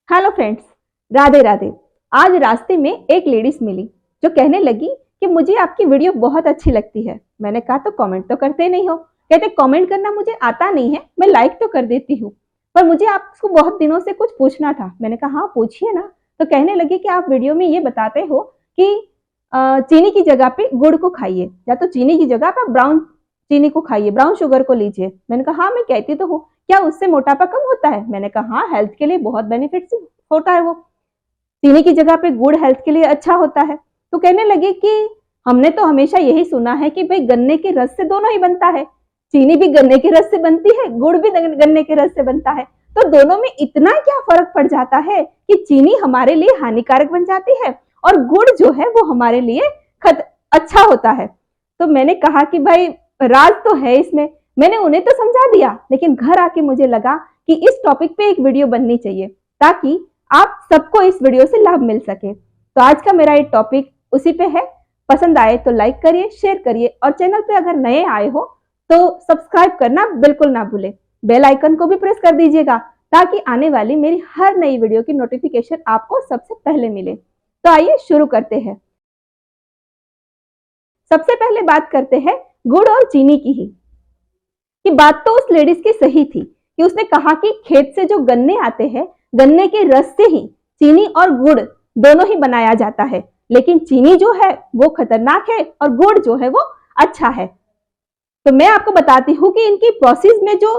Hello friends, Radhe Radhe. आज रास्ते में एक लेडीज मिली जो कहने लगी कि मुझे आपकी वीडियो बहुत अच्छी लगती है। मैंने कहा तो कमेंट तो करते नहीं हो। कहते कमेंट करना मुझे आता नहीं है, मैं लाइक तो कर देती हूँ, पर मुझे आपको बहुत दिनों से कुछ पूछना था। मैंने कहा हाँ पूछिए ना। तो कहने लगी कि आप वीडियो में ये बताते हो कि चीनी की जगह पे गुड़ को खाइए, या तो चीनी की जगह पे ब्राउन चीनी को खाइए, ब्राउन शुगर को लीजिए। मैंने कहा हाँ मैं कहती तो हूँ, क्या उससे मोटापा कम होता है? मैंने कहा हाँ, हेल्थ के लिए बहुत बेनिफिट्स होता है वो। चीनी की जगह पे गुड़ हेल्थ के लिए अच्छा होता है। तो कहने लगे कि हमने तो हमेशा यही सुना है कि भाई गन्ने के रस से दोनों ही बनता है, चीनी भी गन्ने के रस से बनती है, गुड़ भी गन्ने के रस से बनता है, तो दोनों में इतना क्या फर्क पड़ जाता है कि चीनी हमारे लिए हानिकारक बन जाती है और गुड़ जो है वो हमारे लिए अच्छा होता है। तो मैंने कहा कि भाई राज तो है इसमें। मैंने उन्हें तो समझा दिया, लेकिन घर आके मुझे लगा कि इस टॉपिक पे एक वीडियो बननी चाहिए ताकि आप सबको इस वीडियो से लाभ मिल सके। तो आज का मेरा ये टॉपिक उसी पे है। पसंद आए तो लाइक करिए, शेयर करिए, और चैनल पे अगर नए आए हो तो सब्सक्राइब करना बिल्कुल ना भूले। बेल आइकन को भी प्रेस कर दीजिएगा ताकि आने वाली मेरी हर नई वीडियो की नोटिफिकेशन आपको सबसे पहले मिले। तो आइए शुरू करते हैं। सबसे पहले बात करते हैं गुड़ और चीनी की ही। कि बात तो उस लेडीज की सही थी कि उसने कहा कि खेत से जो गन्ने आते हैं, गन्ने के रस से ही चीनी और गुड़ दोनों ही बनाया जाता है, लेकिन चीनी जो है वो खतरनाक है और गुड़ जो है वो अच्छा है। तो मैं आपको बताती हूँ कि इनकी प्रोसेस में जो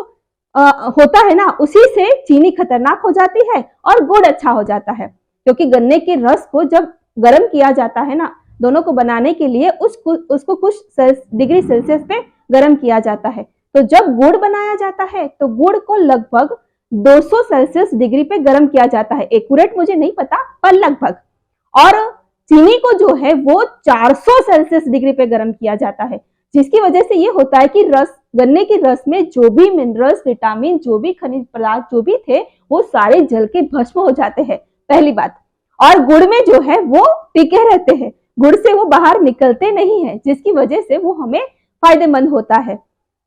होता है ना, उसी से चीनी खतरनाक हो जाती है और गुड़ अच्छा हो जाता है। क्योंकि गन्ने के रस को जब गर्म किया जाता है ना, दोनों को बनाने के लिए उसको कुछ डिग्री सेल्सियस पे गर्म किया जाता है। तो जब गुड़ बनाया जाता है तो गुड़ को लगभग 200 सेल्सियस डिग्री पे गर्म किया जाता है। एक्यूरेट मुझे नहीं पता, पर लगभग। और चीनी को जो है वो 400 सेल्सियस डिग्री पे गर्म किया जाता है, जिसकी वजह से ये होता है कि रस, गन्ने के रस में जो भी मिनरल्स, विटामिन, जो भी खनिज पदार्थ जो भी थे, वो सारे जल के भस्म हो जाते हैं, पहली बात। और गुड़ में जो है वो टिके रहते हैं, गुड़ से वो बाहर निकलते नहीं है, जिसकी वजह से वो हमें फायदेमंद होता है।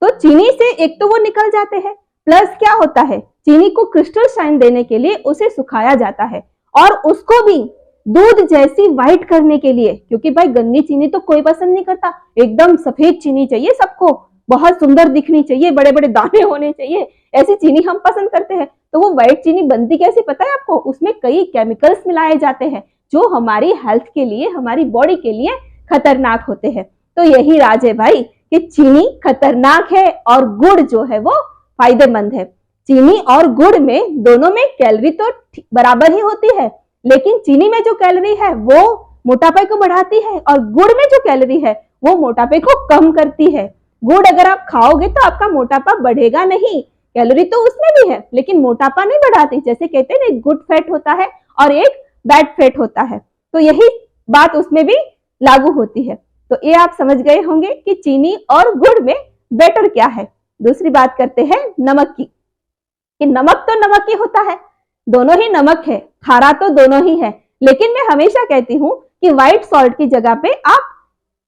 तो चीनी से एक तो वो निकल जाते हैं, प्लस क्या होता है, चीनी को क्रिस्टल शाइन देने के लिए उसे सुखाया जाता है और उसको भी दूध जैसी व्हाइट करने के लिए, क्योंकि भाई गन्नी चीनी तो कोई पसंद नहीं करता, एकदम सफेद चीनी चाहिए सबको, बहुत सुंदर दिखनी चाहिए, बड़े बड़े दाने होने चाहिए, ऐसी चीनी हम पसंद करते हैं। तो वो व्हाइट चीनी बनती कैसे पता है आपको? उसमें कई केमिकल्स मिलाए जाते हैं जो हमारी हेल्थ के लिए, हमारी बॉडी के लिए खतरनाक होते हैं। तो यही राज है भाई कि चीनी खतरनाक है और गुड़ जो है वो फायदेमंद है। चीनी और गुड़ में दोनों में कैलोरी तो बराबर ही होती है, लेकिन चीनी में जो कैलोरी है वो मोटापे को बढ़ाती है और गुड़ में जो कैलोरी है वो मोटापे को कम करती है। गुड़ अगर आप खाओगे तो आपका मोटापा बढ़ेगा नहीं, कैलोरी तो उसमें भी है लेकिन मोटापा नहीं बढ़ाती। जैसे कहते हैं ना, गुड फैट होता है और एक बैड फैट होता है, तो यही बात उसमें भी लागू होती है। तो ये आप समझ गए होंगे कि चीनी और गुड़ में बेटर क्या है। दूसरी बात करते हैं नमक की, कि नमक तो नमक ही होता है, दोनों ही नमक है, खारा तो दोनों ही है, लेकिन मैं हमेशा कहती हूं कि व्हाइट सॉल्ट की जगह पे आप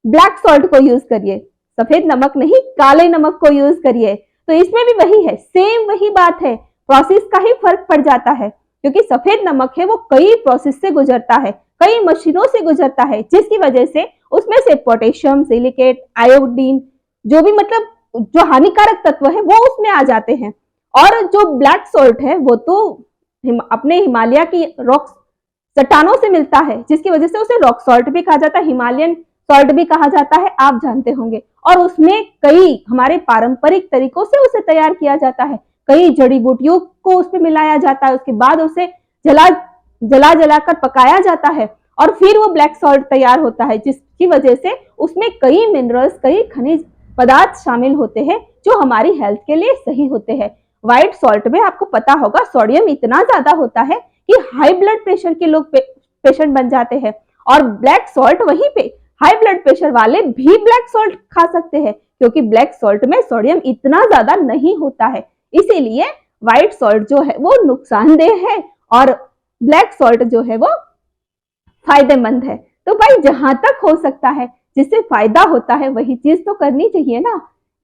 ब्लैक सॉल्ट को यूज करिए, सफेद नमक नहीं, काले नमक को यूज करिए। तो इसमें भी वही है, सेम वही बात है, प्रोसेस का ही फर्क पड़ जाता है। क्योंकि सफेद नमक है वो कई प्रोसेस से गुजरता है, कई मशीनों से गुजरता है, जिसकी वजह से उसमें से पोटेशियम, सिलिकेट, आयोडीन, जो भी मतलब जो हानिकारक तत्व है वो उसमें आ जाते हैं। और जो ब्लैक सॉल्ट है वो तो अपने हिमालय की रॉक चट्टानों से मिलता है, जिसकी वजह से उसे रॉक सॉल्ट भी कहा जाता है, हिमालयन सॉल्ट भी कहा जाता है, आप जानते होंगे। और उसमें कई हमारे पारंपरिक तरीकों से उसे तैयार किया जाता है, कई जड़ी बूटियों को उसमें मिलाया जाता है, उसके बाद उसे जला जला जलाकर पकाया जाता है और फिर वो ब्लैक सॉल्ट तैयार होता है, जिसकी वजह से उसमें कई मिनरल्स, कई खनिज पदार्थ शामिल होते हैं जो हमारी हेल्थ के लिए सही होते हैं। व्हाइट सॉल्ट में आपको पता होगा सोडियम इतना ज्यादा होता है कि हाई ब्लड प्रेशर के लोग पेशेंट बन जाते हैं, और ब्लैक सॉल्ट वहीं पे हाई ब्लड प्रेशर वाले भी ब्लैक सॉल्ट खा सकते हैं, क्योंकि ब्लैक सॉल्ट में सोडियम इतना ज्यादा नहीं होता है। इसीलिए व्हाइट सॉल्ट जो है वो नुकसानदेह है और ब्लैक सॉल्ट जो है वो फायदेमंद है। तो भाई जहां तक हो सकता है जिससे फायदा होता है वही चीज तो करनी चाहिए ना,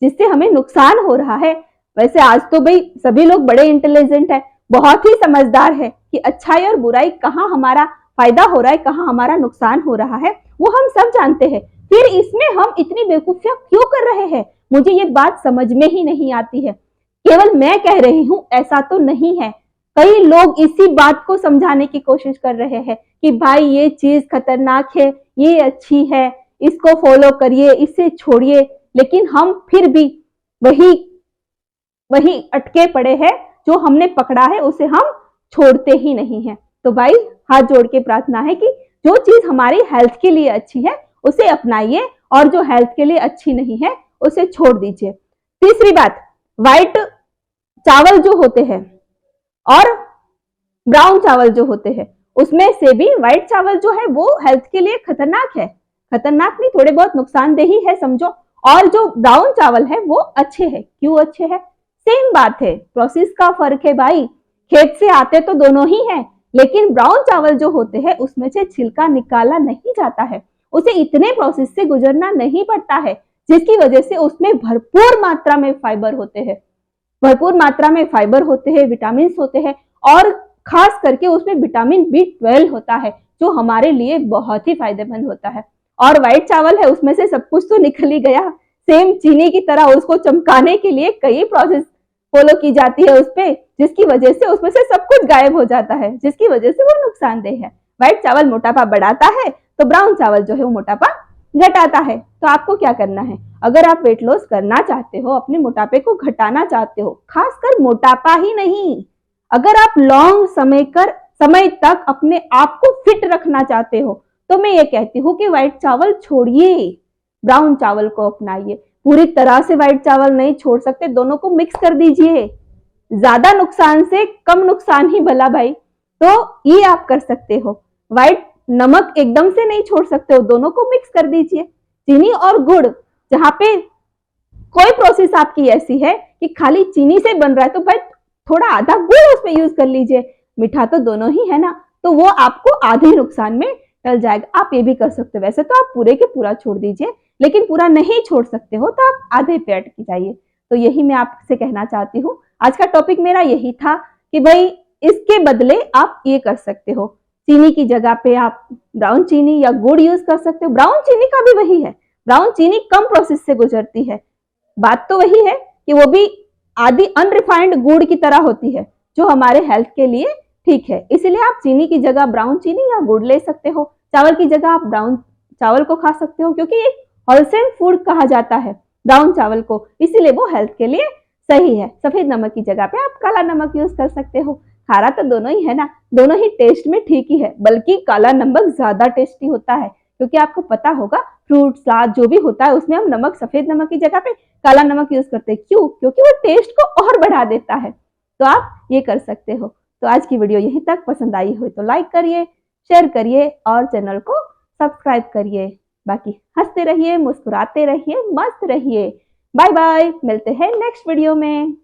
जिससे हमें नुकसान हो रहा है। वैसे आज तो भाई सभी लोग बड़े इंटेलिजेंट है, बहुत ही समझदार है कि अच्छाई और बुराई कहाँ हमारा फायदा हो रहा है, कहाँ हमारा नुकसान हो रहा है, वो हम सब जानते हैं। फिर इसमें हम इतनी बेवकूफियां क्यों कर रहे हैं? मुझे ये बात समझ में ही नहीं आती है। केवल मैं कह रही हूँ ऐसा तो नहीं है, कई लोग इसी बात को समझाने की कोशिश कर रहे हैं कि भाई ये चीज खतरनाक है, ये अच्छी है, इसको फॉलो करिए, इसे छोड़िए। लेकिन हम फिर भी वही वही अटके पड़े हैं, जो हमने पकड़ा है उसे हम छोड़ते ही नहीं है। तो भाई हाथ जोड़ के प्रार्थना है कि जो चीज हमारी हेल्थ के लिए अच्छी है उसे अपनाइए और जो हेल्थ के लिए अच्छी नहीं है उसे छोड़ दीजिए। तीसरी बात, व्हाइट चावल जो होते हैं और ब्राउन चावल जो होते हैं, उसमें से भी व्हाइट चावल जो है वो हेल्थ के लिए खतरनाक है। खतरनाक नहीं, थोड़े बहुत नुकसानदेह ही है समझो। और जो ब्राउन चावल है वो अच्छे हैं। क्यों अच्छे हैं? सेम बात है, प्रोसेस का फर्क है भाई। खेत से आते तो दोनों ही हैं, लेकिन ब्राउन चावल जो होते हैं उसमें से छिलका निकाला नहीं जाता है, उसे इतने प्रोसेस से गुजरना नहीं पड़ता है, जिसकी वजह से उसमें भरपूर मात्रा में फाइबर होते हैं, भरपूर मात्रा में फाइबर होते हैं, विटामिन होते हैं, और खास करके उसमें विटामिन B12 होता है, जो हमारे लिए बहुत ही फायदेमंद होता है। और व्हाइट चावल है, उसमें से सब कुछ तो निकल ही गया। सेम चीनी की तरह उसको चमकाने के लिए कई प्रोसेस फॉलो की जाती है उस पर, जिसकी वजह से उसमें से सब कुछ गायब हो जाता है, जिसकी वजह से वो नुकसानदेह है। व्हाइट चावल मोटापा बढ़ाता है, तो ब्राउन चावल जो है वो मोटापा घटाता है। तो आपको क्या करना है? अगर आप वेट लॉस करना चाहते हो, अपने मोटापे को घटाना चाहते हो, खासकर मोटापा ही नहीं, अगर आप लॉन्ग समय तक अपने आप को फिट रखना चाहते हो, तो मैं ये कहती हूँ कि व्हाइट चावल छोड़िए, ब्राउन चावल को अपनाइए। पूरी तरह से व्हाइट चावल नहीं छोड़ सकते, दोनों को मिक्स कर दीजिए। ज्यादा नुकसान से कम नुकसान ही भला भाई। तो ये आप कर सकते हो। व्हाइट नमक एकदम से नहीं छोड़ सकते हो, दोनों को मिक्स कर दीजिए। चीनी और गुड़, जहां पे कोई प्रोसेस आपकी ऐसी है कि खाली चीनी से बन रहा है, तो भाई थोड़ा आधा गुड़ उसमें यूज कर लीजिए। मीठा तो दोनों ही है ना, तो वो आपको आधे नुकसान में टल जाएगा। आप ये भी कर सकते हो। वैसे तो आप पूरे के पूरा छोड़ दीजिए, लेकिन पूरा नहीं छोड़ सकते हो तो आप आधे पे अटक जाइए। तो यही मैं आपसे कहना चाहती हूँ। आज का टॉपिक मेरा यही था कि भाई इसके बदले आप ये कर सकते हो, चीनी की जगह पे आप ब्राउन चीनी या गुड़ यूज कर सकते हो। ब्राउन चीनी का भी वही है, ब्राउन चीनी कम प्रोसेस से गुजरती है। बात तो वही है कि वो भी आदि अनरिफाइंड गुड़ की तरह होती है, जो हमारे हेल्थ के लिए ठीक है। इसीलिए आप चीनी की जगह ब्राउन चीनी या गुड़ ले सकते हो। चावल की जगह आप ब्राउन चावल को खा सकते हो, क्योंकि एक होलसेम फूड कहा जाता है ब्राउन चावल को, इसीलिए वो हेल्थ के लिए सही है। सफेद नमक की जगह पे आप काला नमक यूज कर सकते हो। खारा तो दोनों ही है ना, दोनों ही टेस्ट में ठीक ही है, बल्कि काला नमक ज्यादा टेस्टी होता है, क्योंकि आपको पता होगा फ्रूट सलाद जो भी होता है उसमें हम नमक, सफेद नमक की जगह पे काला नमक यूज करते हैं। क्यों? क्योंकि वो टेस्ट को और बढ़ा देता है। तो आप ये कर सकते हो। तो आज की वीडियो यहीं तक। पसंद आई हो तो लाइक करिए, शेयर करिए और चैनल को सब्सक्राइब करिए। बाकी हंसते रहिए, मुस्कुराते रहिए, मस्त रहिए। बाय बाय, मिलते हैं नेक्स्ट वीडियो में।